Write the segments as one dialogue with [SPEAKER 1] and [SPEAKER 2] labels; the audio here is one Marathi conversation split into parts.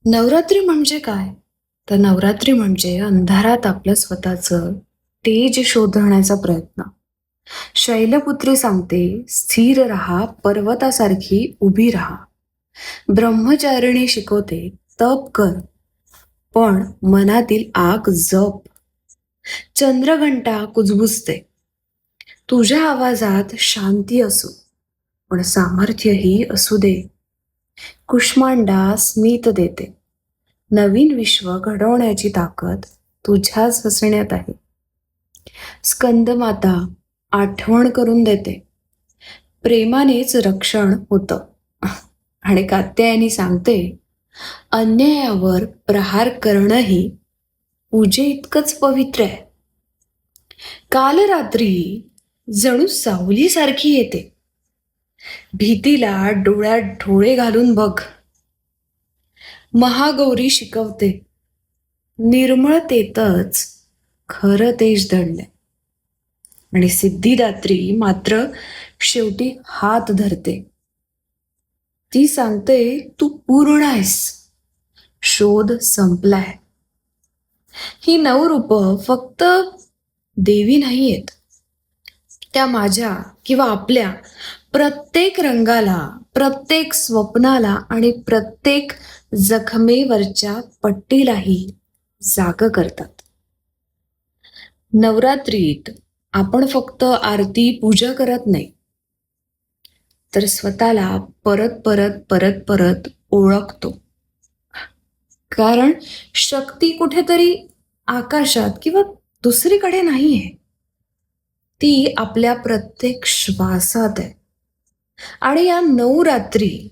[SPEAKER 1] नवरात्री म्हणजे काय? तर नवरात्री म्हणजे अंधारात आपलं स्वतःचं तेज शोधण्याचा प्रयत्न. शैलपुत्री सांगते, स्थिर राहा, पर्वतासारखी उभी राहा. ब्रह्मचारिणी शिकवते, तप कर, पण मनातील आग जप. चंद्रघंटा कुजबुजते, तुझ्या आवाजात शांती असू, पण सामर्थ्यही असू दे. कुष्मांडा स्मित देते, नवीन विश्व घडवण्याची ताकद तुझ्याच हसण्यात आहे. स्कंदमाता आठवण करून देते, प्रेमानेच रक्षण होतं. आणि कात्यायनी सांगते, अन्यायावर प्रहार करणंही पूजे इतकंच पवित्र आहे. काल रात्री जणू सावलीसारखी येते, भीतीला डोळ्यात डोळे घालून बघ. महागौरी शिकवते, निर्मळतेतच खरं तेज दडलंय. आणि सिद्धिदात्री मात्र शेवटी हात धरते. ती सांगते, तू पूर्ण आहेस, शोध संपलाय. ही नवरूप फक्त देवी नाहीयेत, त्या माझ्या किंवा आपल्या प्रत्येक रंगाला, प्रत्येक स्वप्नाला आणि प्रत्येक जखमेवरच्या पट्टीलाही जाग करतात. नवरात्रीत आपण फक्त आरती पूजा करत नाही, तर स्वतःला परत परत परत परत ओळखतो. कारण शक्ती कुठेतरी आकाशात किंवा दुसरीकडे नाहीये, ती आपल्या प्रत्येक श्वासात आहे. आणि या 9 रात्री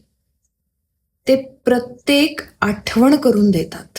[SPEAKER 1] ते प्रत्येक आठवण करून देतात.